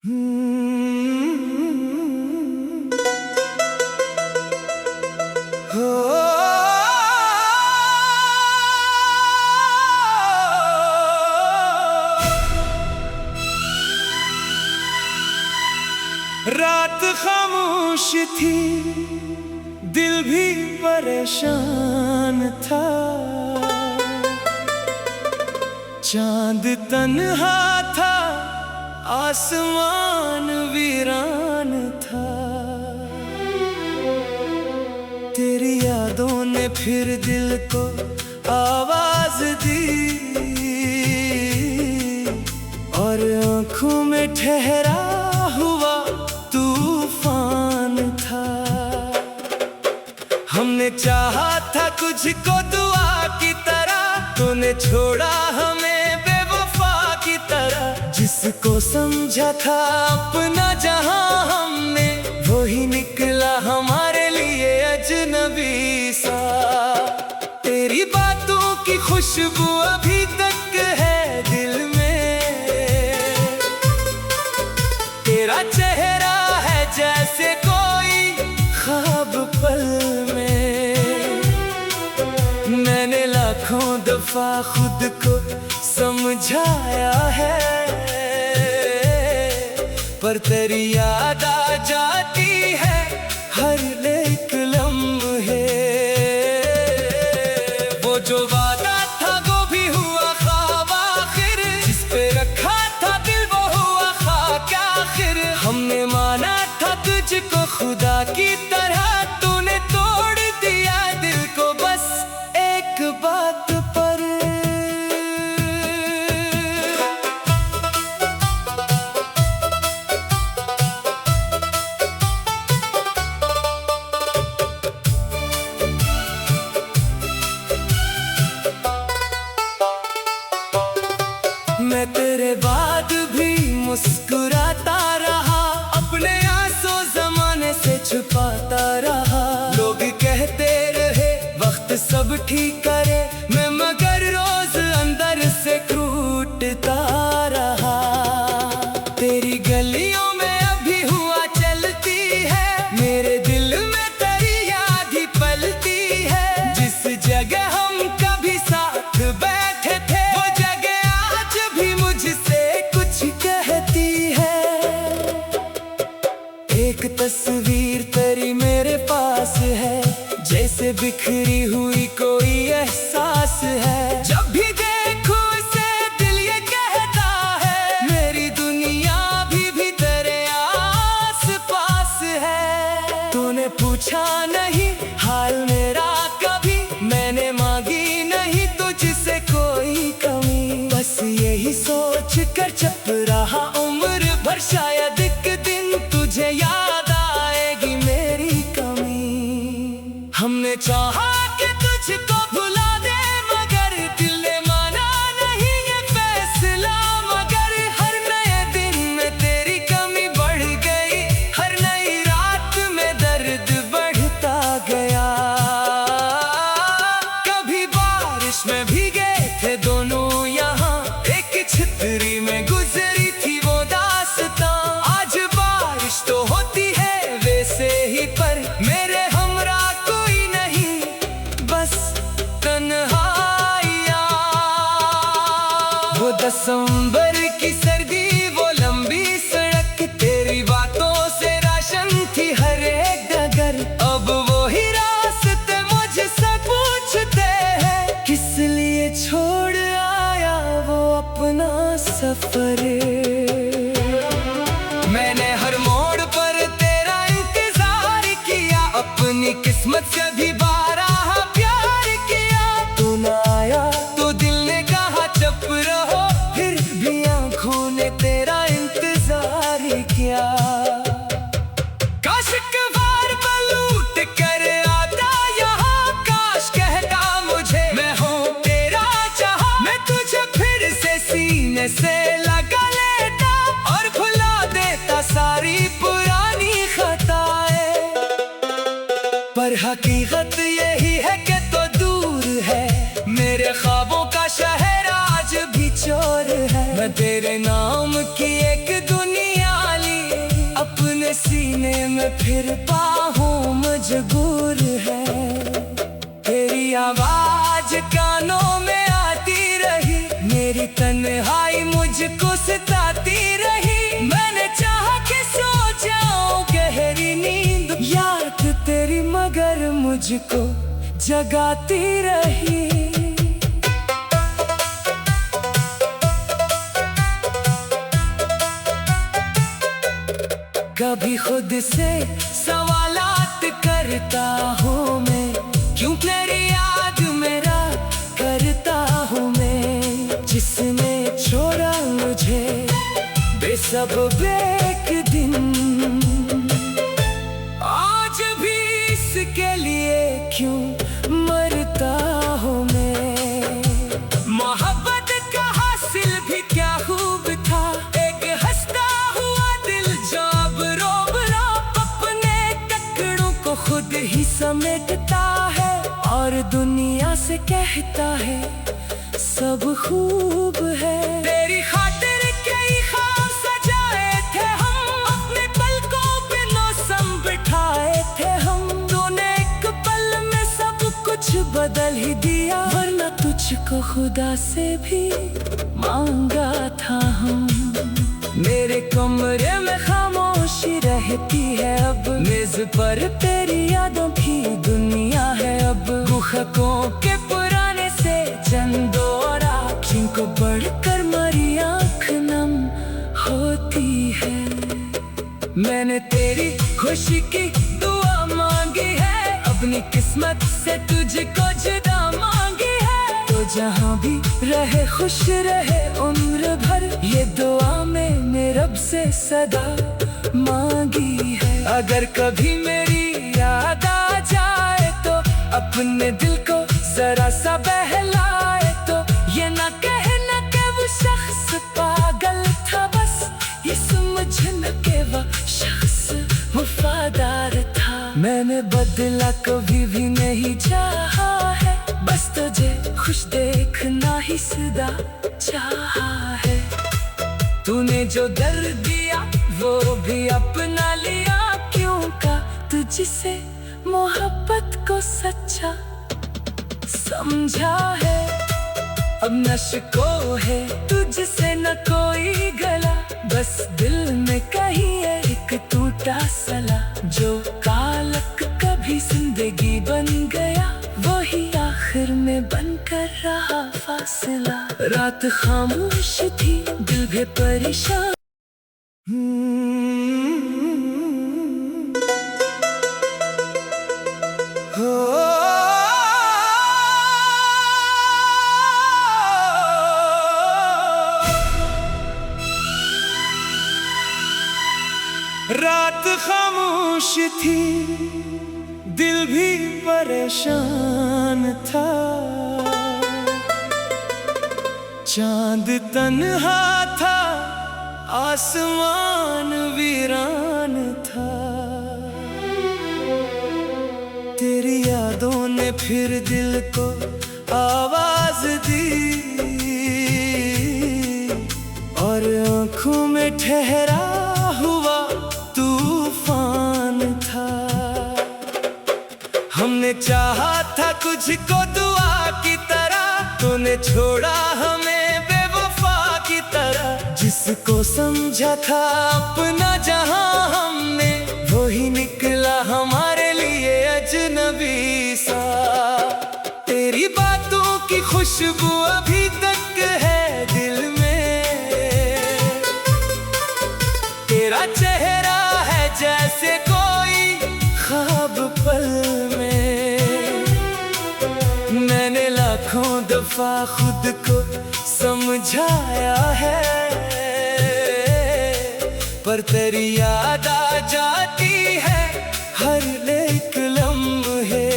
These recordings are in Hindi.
हो रात खामोश थी, दिल भी परेशान था। चांद तन्हा था, आसमान वीरान था। तेरी यादों ने फिर दिल को आवाज दी और आँखों में ठहरा हुआ तूफान था। हमने चाहा था तुझको दुआ की तरह, तूने छोड़ा हमें बेवफा की तरह। जिसको समझा था अपना जहां हमने, वही निकला हमारे लिए अजनबी सा। तेरी बातों की खुशबू अभी तक है दिल में, तेरा चेहरा है जैसे कोई ख्वाब पल में। मैंने लाखों दफा खुद को समझाया है, पर तेरी याद आ जाती है हर एक लम्हे। वो जो वादा था वो भी हुआ ख्वाब आखिर, जिस पे रखा था दिल वो हुआ खाक आखिर। हमने माना था तुझको खुदा की तरह, तूने तोड़ दिया दिल को बस एक बात पर। मैं तेरे बाद भी मुस्कुराता रहा, अपने आंसू जमाने से छुपाता रहा। लोग कहते रहे वक्त सब ठीक करे, मैं मगर रोज अंदर से टूटता रहा। तेरी गलियों में अभी हुआ चलती है, मेरे दिल में तेरी याद ही पलती है। जिस जगह हम कभी साथ बैठे थे, वो जगह आज भी मुझसे कुछ कहती है। एक तस्वीर तेरी मेरे पास है, जैसे बिखरी हुई कोई एहसास है। जब भी देखूं उसे दिल ये कहता है, मेरी दुनिया भी तेरे आस पास है। तूने पूछा नहीं हाल मेरा कभी, मैंने मांगी नहीं तुझसे कोई कमी। बस यही सोच कर चुप रहा उम्र भर, शायद एक दिन तुझे याद आएगी मेरी कमी। हमने चाहा कि तुझको भुला दे, मगर दिल ने माना नहीं ये फैसला। मगर हर नए दिन में तेरी कमी बढ़ गई, हर नई रात में दर्द बढ़ता गया। कभी बारिश में भीगे थे दोनों यहाँ, एक छतरी में गुजरी थी वो दास्तां। आज बारिश तो होती है वैसे ही, पर मेरे हमरा कोई नहीं, बस तन्हाइयाँ। वो दिसंबर की सर्दी, वो लंबी सड़क, तेरी बातों से राशन थी हर एक डगर। अब वो ही रास्ते मुझसे पूछते हैं, किस लिए छोड़ आया वो अपना सफर। मैंने हर मोड़ पर तेरा इंतजार किया, अपनी किस्मत से भी बारहा प्यार किया। तू ना आया तो दिल ने कहा चुप रहो, फिर भी आंखों ने तेरा इंतजार किया। काश एक बार लूट कर आता यहाँ, काश कहता मुझे मैं हूँ तेरा चाहा। मैं तुझे फिर से सीने से लगा लेता और भुला देता सारी पुरानी खताएं। पर हकीकत यही है कि तो दूर है, मेरे ख्वाबों का शहर आज भी चोर है। मैं तेरे नाम की एक दुनिया फिर बाहों मजबूर है। तेरी आवाज कानों में आती रही, मेरी तन्हाई मुझको सताती रही। मैंने चाहा कि सो जाऊं गहरी नींद, याद तेरी मगर मुझको जगाती रही। कभी खुद से सवालात करता हूँ मैं, क्यों तेरी याद मेरा करता हूँ मैं। जिसने छोड़ा मुझे बेसबब एक दिन, आज भी इसके लिए क्यों मरता हूँ मैं। मोहब्बत का हासिल भी क्या खूब था, एक हंसता हुआ दिल जो अब रोब रोब अपने टुकड़ों को खुद ही समेटता है, और दुनिया से कहता है सब खूब है। तेरी खातिर कई ख्वाब सजाए थे हम, अपने पलकों पे मौसम बिठाए थे हम। तूने एक पल में सब कुछ बदल ही दिया, वरना तुझको खुदा से भी मांगा था हम। मेरे कमरे में खामोशी रहती है अब, मेज पर तेरी यादों की दुनिया है अब। गुहकों के पुराने से चंदो और आँखों को बढ़कर मरी आँख नम होती है। मैंने तेरी खुशी की दुआ मांगी है, अपनी किस्मत से तुझको जुदा मांगी है। तो जहाँ भी रहे खुश रहे उम्र भर, ये दुआ मैंने रब से सदा मांगी है। अगर कभी मेरी याद आ जाए तो अपने दिल को जरा सा बहलाए, तो ये ना कहना कि वो शख्स पागल था, बस ये समझना कि वो शख्स वफादार था। मैंने बदला कभी भी नहीं चाहा है, बस तुझे खुश देखना ही सदा चाहा है। तूने जो दर्द दिया वो भी अपना लिया, क्यों का तुझसे मोहब्बत को सच्चा समझा है। अब नशको है तुझसे न कोई गला, बस दिल में कहीं एक टूटा सला। जो कालक कभी जिंदगी बन गया, वही आखिर में बनकर रहा फासला। रात खामोश थी, दिल भी परेशान। रात खामोश थी, दिल भी परेशान था। चांद तन्हा था, आसमान वीरान था। तेरी यादों ने फिर दिल को आवाज दी, और आँखों में ठहरा हुआ तूफान था। हमने चाहा था तुझको दुआ की तरह, तूने छोड़ा हमें बेवफा की तरह। जिसको समझा था अपना जहां हमने, वही निकला हमारे लिए अजनबी सा। तेरी बातों की खुशबू अभी तक है दिल में, तेरा चेहरा है जैसे कोई ख्वाब पल में। मैंने लाखों दफा खुद को समझाया है, पर तेरी याद आ जाती है हर एक लम्हे।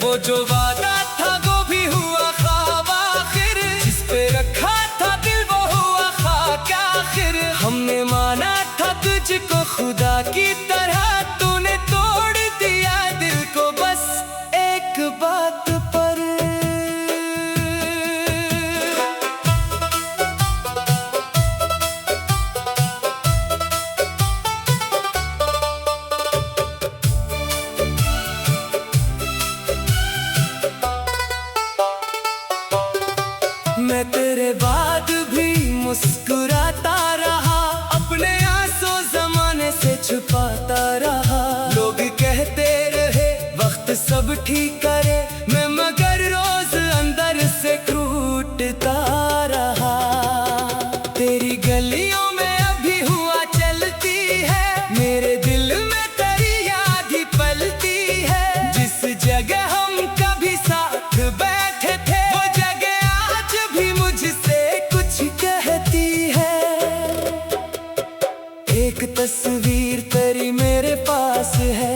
वो जो वादा था वो भी हुआ ख्वाब आखिर, जिस पे रखा था दिल वो हुआ खाक आखिर। हमने माना था तुझको खुदा की तरह, तूने तोड़ दिया दिल को बस एक बात पर। मुस्कुराता रहा, अपने आंसू जमाने से छुपाता रहा। लोग कहते रहे वक्त सब ठीक करे, मैं मगर रोज अंदर से टूटता रहा। तेरी गलियों में अभी हुआ चलती है, मेरे दिल में तेरी याद ही पलती है। जिस जगह हम कभी साथ बैठे थे, वो जगह आज भी मुझसे कुछ कहती है। एक तस्वीर तेरी मेरे पास है,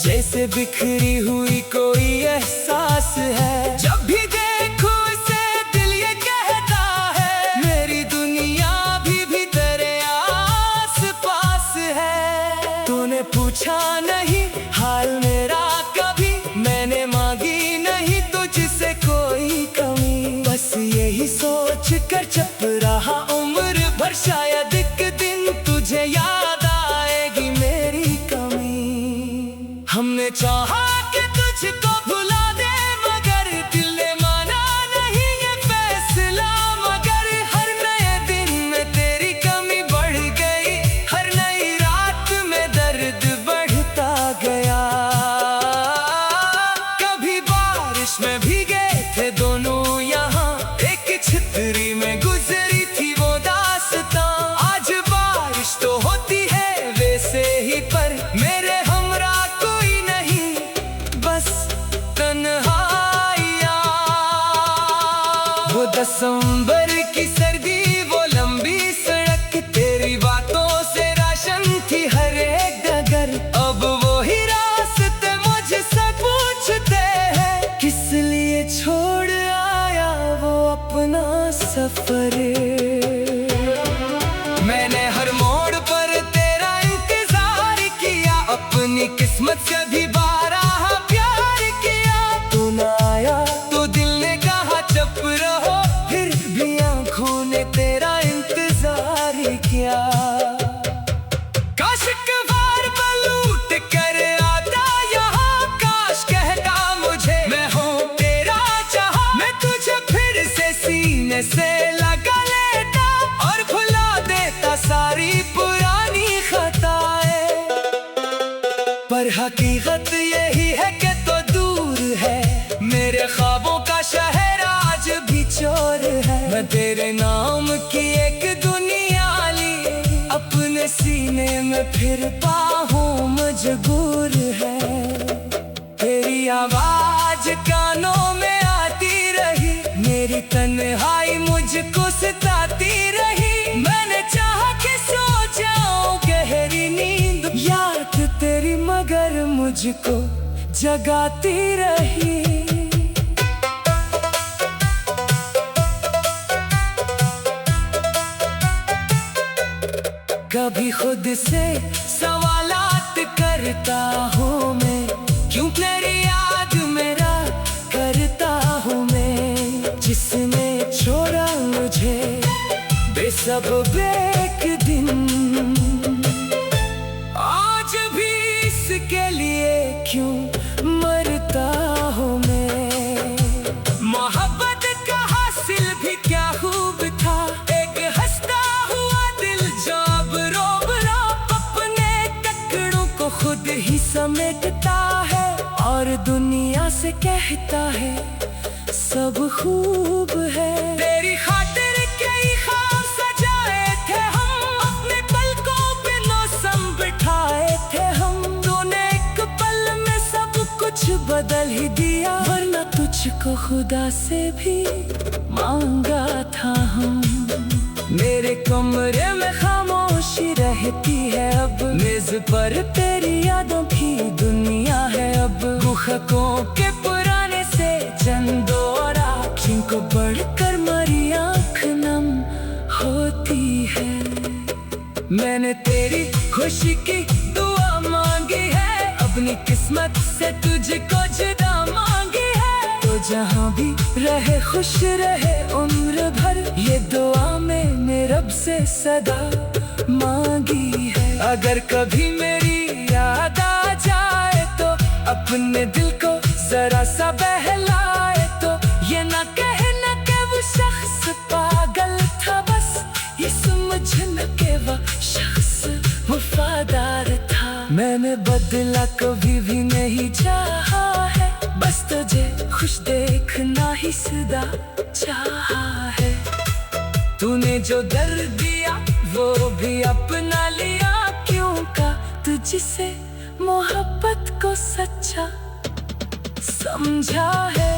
जैसे बिखरी हुई कोई एहसास है। जब भी देखूं उसे दिल ये कहता है, मेरी दुनिया भी तेरे आस पास है। तूने पूछा नहीं हाल मेरा कभी, मैंने मांगी नहीं तुझसे कोई कमी। बस यही सोच कर चुप रहा उम्र भर, शायद एक दिन तुझे याद आएगी मेरी कमी। हमने चाहा कि तुझको भुला दे, मगर दिल ने माना नहीं ये फैसला। मगर हर नए दिन में तेरी कमी बढ़ गई, हर नई रात में दर्द बढ़ता गया। कभी बारिश में भीगे थे दोनों यहाँ, एक छतरी में गुजरी थी वो दास्तां। आज बारिश तो होती है वैसे ही, पर मेरे हमरा कोई नहीं, बस तन्हाइयाँ। वो दिसंबर की सर्दी, वो लंबी सड़क, तेरी बातों से राशन थी हर एक डगर। अब वो ही रास्ते मुझसे पूछते हैं, किस लिए छोड़ आया वो अपना सफर। मैंने हर मोड़ पर तेरा इंतजार किया, अपनी किस्मत से भी बारह प्यार किया। तू न आया तो दिल ने कहा चुप रहो, फिर भी आंखों ने तेरा इंतजार किया। काश एक बार लूट कर आता यहाँ, काश कहता मुझे मैं हूँ तेरा चाहा। मैं तुझे फिर से सीने से लगा लेता, और भुला देता सारी पुरानी खताएं। पर हकीकत यही है कि तो दूर है, मेरे ख्वाबों का शहर आज भी चोर है। मैं तेरे नाम की एक दुनिया ली, अपने सीने में फिर पाहूं मजबूर है। तेरी आवाज कानों में आती रही, मेरी तन्हाई मुझको सताती रही। मैंने चाहा कि सो जाऊं गहरी नींद, याद तेरी मगर मुझको जगाती रही। कभी खुद से सवालात करता हूँ मैं, क्यों तेरी याद मेरा करता हूँ मैं। जिसने छोड़ा मुझे बेसबब एक दिन, आज भी इसके लिए क्यों मरता हूँ मैं। मोहब्बत का हासिल भी क्या खूब था, एक हंसता हुआ दिल जो अब रोब रोब अपने टुकड़ों को खुद ही समेटता है, और दुनिया से कहता है सब खूब है। तेरी खातिर कई ख्वाब सजाए थे हम, अपने पलकों पे मौसम बिठाए थे हम। तूने एक पल में सब कुछ बदल ही दिया, वरना तुझको खुदा से भी मांगा था हम। मेरे कमरे में खामोशी रहती है अब, मेज पर तेरी यादों की दुनिया है अब। गुहकों के पुराने से चंदो और आँखों को बढ़कर मरी आँख नम होती है। मैंने तेरी खुशी की दुआ मांगी है, अपनी किस्मत से तुझको जुदा मांगी है। तो जहाँ भी रहे खुश रहे उम्र भर, ये दुआ मैंने रब से सदा मांगी है। अगर कभी मेरी याद आ जाए तो अपने दिल को जरा सा बहलाए, तो ये ना कहना कि वो शख्स पागल था, बस इस समझ न के वह शख्स वफादार था। मैंने बदला कभी भी नहीं चाहा है, बस तुझे खुश देखना ही सदा चाहा है। तूने जो दर्द दिया वो भी अपना लिया, क्यों का तुझसे मोहब्बत को सच्चा समझा है।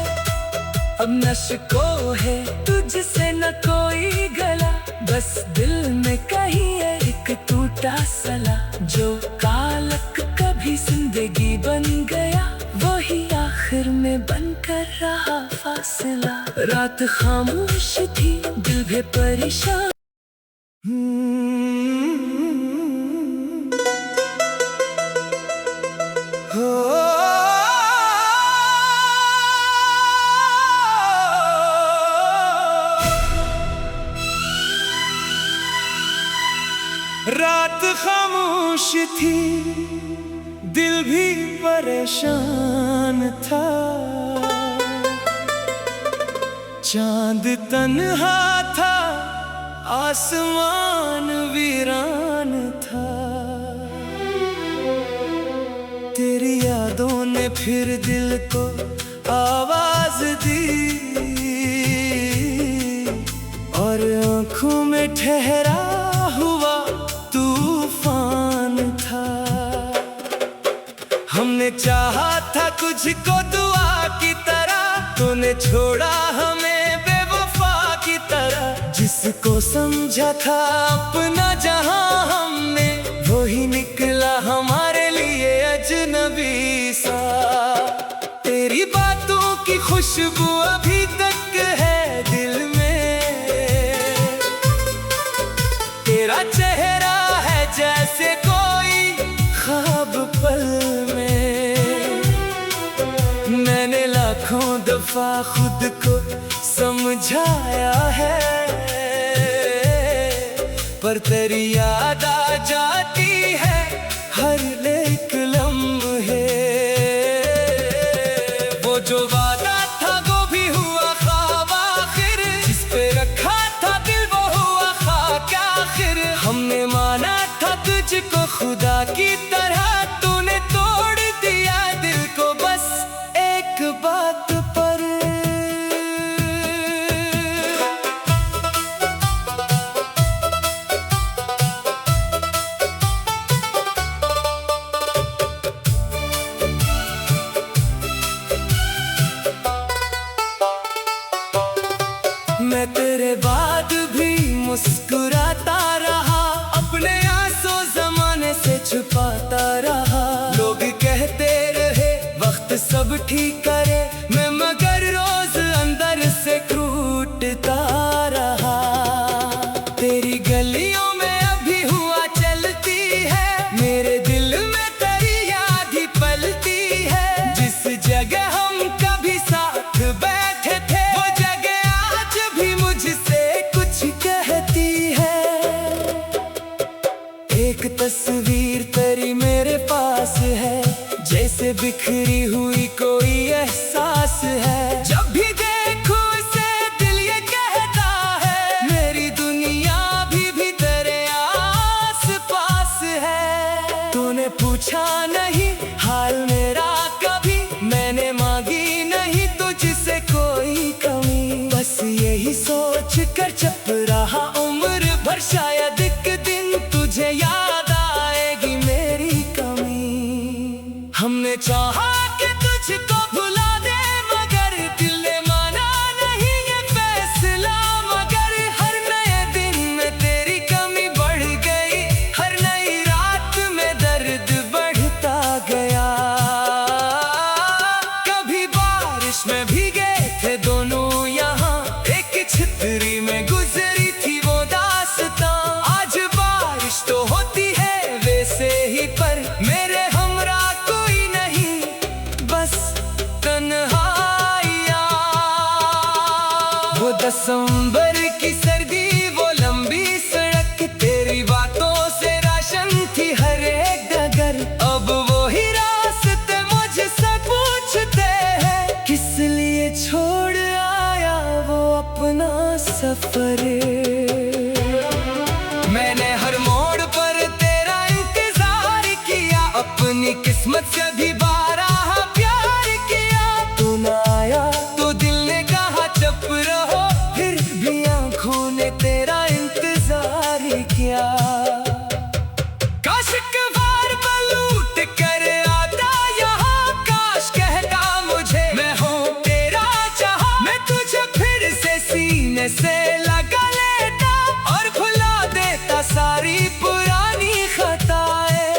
अब नशको है तुझसे न कोई गला, बस दिल में कहीं एक टूटा सला। जो कालक कभी जिंदगी बन गया, वही आखिर में बनकर रहा फासला। रात खामोश थी, दिल भी परेशान। रात खामोश थी, दिल भी परेशान था। चांद तन्हा था, आसमान वीरान था। तेरी यादों ने फिर दिल को आवाज दी, और आंखों में ठहरा हुआ तूफान था। हमने चाहा था तुझको दुआ की तरह, तूने छोड़ा हमें बेवफा की तरह। जिसको समझा था अपना जहां हमने, वही निकला हमारे लिए अजनबी सा। तेरी बातों की खुशबू अभी तक है दिल में, तेरा चेहरा है जैसे कोई ख्वाब पल में। मैंने लाखों दफा खुद को समझाया है, पर तेरी याद आ जाती है हर एक लम्हे। वो जो वादा था वो भी हुआ ख्वाब आखिर, जिस पे रखा था दिल वो हुआ खाक आखिर। हमने माना था तुझको खुदा की तरह, तूने तोड़ दिया दिल को बस एक बात पर। मैं तेरे बाद भी मुस्कुराता रहा, अपने आंसू ज़माने से छुपाता रहा। लोग कहते रहे वक्त सब ठीक करे, मैं मगर रोज अंदर से टूटता रहा। तेरी गलियों में अभी हुआ चलती है, मेरे दिल में तेरी याद ही पलती है। जिस जगह हम कभी साथ बैठे थे, वो जगह आज भी मुझसे कुछ कहती है। एक तस्वीर तेरी मेरे पास है, जैसे बिखरी हुई कोई एहसास है। जब भी देखूं उसे दिल ये कहता है, मेरी दुनिया भी तेरे आस पास है। तूने पूछा नहीं हाल मेरा कभी, मैंने मांगी नहीं तुझसे कोई कमी। बस यही सोच कर चुप रहा उम्र भर, शायद एक दिन तुझे याद आएगी मेरी कमी। हमने चाहा कि तुझको भुला दे, मगर दिल ने माना नहीं ये फैसला। मगर हर नए दिन में तेरी कमी बढ़ गई, हर नई रात में दर्द बढ़ता गया। कभी बारिश में भीगे थे दोनों यहाँ, एक छतरी में गुजरी थी वो दास्तां। आज बारिश तो होती है वैसे ही, पर मेरे हमरा कोई नहीं, बस क्या। काश एक बार मैं लूट कर आता यहाँ, काश कहता मुझे मैं हूँ तेरा चाहा। मैं तुझे फिर से सीने से लगा लेता और भुला देता सारी पुरानी खताएं।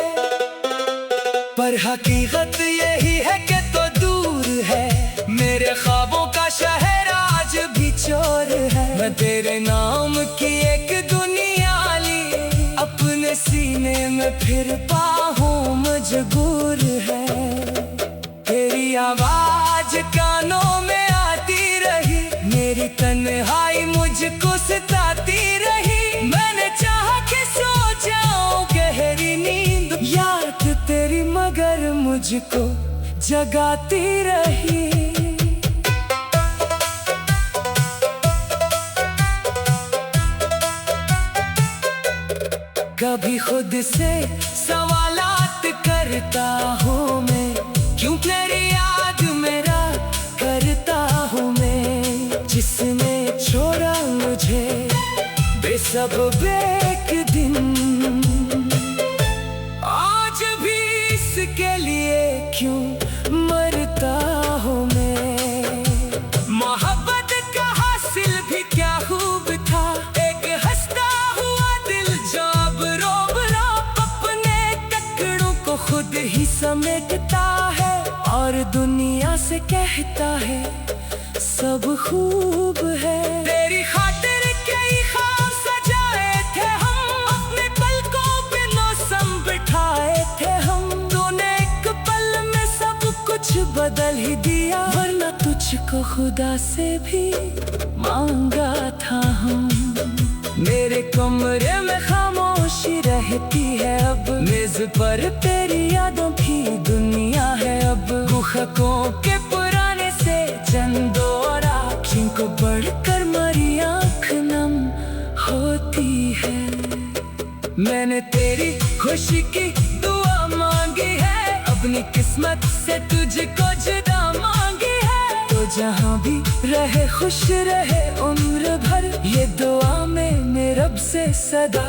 पर हकीकत यही है कि तो दूर है मेरे ख्वाबों का शहर, आज भी चोर है। मैं तेरे नाम की एक दुनिया ली अपने सीने में फिर पाहूं मजबूर है। तेरी आवाज कानों में आती रही, मेरी तन्हाई मुझको सताती रही। मैंने चाहा कि सो जाऊं गहरी नींद, याद तेरी मगर मुझको जगाती रही। कभी खुद से सवालात करता हूँ मैं, क्यों तेरी याद मेरा करता हूँ मैं। जिसने छोड़ा मुझे बेसबब एक दिन, आज भी इसके लिए क्यों मरता हूँ मैं। मोहब्बत का हासिल भी क्या खूब था, एक हंसता हुआ दिल जो अब रोब रोब अपने टकरों को खुद ही समेटता है और दुनिया से कहता है सब खूब है। तेरी खातिर कई ख्वाब सजाए थे हम, अपने पलकों पे मौसम बिठाए थे हम। तूने एक पल में सब कुछ बदल ही दिया, वरना तुझको खुदा से भी मांगा था हम। मेरे कमरे में खामोशी रहती है अब, मेज पर तेरी यादों की दुनिया है अब। गुखकों के पुराने से चंदो और आँखों को बढ़कर मरी आँख नम होती है। मैंने तेरी खुशी की दुआ मांगी है, अपनी किस्मत से तुझको जुदा मांगी है। तो जहाँ भी रहे खुश रहे उम्र भर, ये दुआ मैंने रब से सदा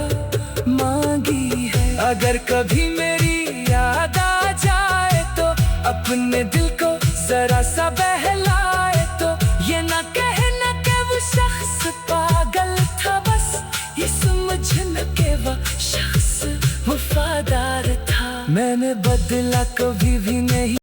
मांगी है। अगर कभी मेरी याद आ जाए तो अपने दिल को जरा सा बहलाए, तो ये ना कहना कि वो शख्स पागल था, बस ये समझना कि वो शख्स वफादार था। मैंने बदला कभी भी नहीं।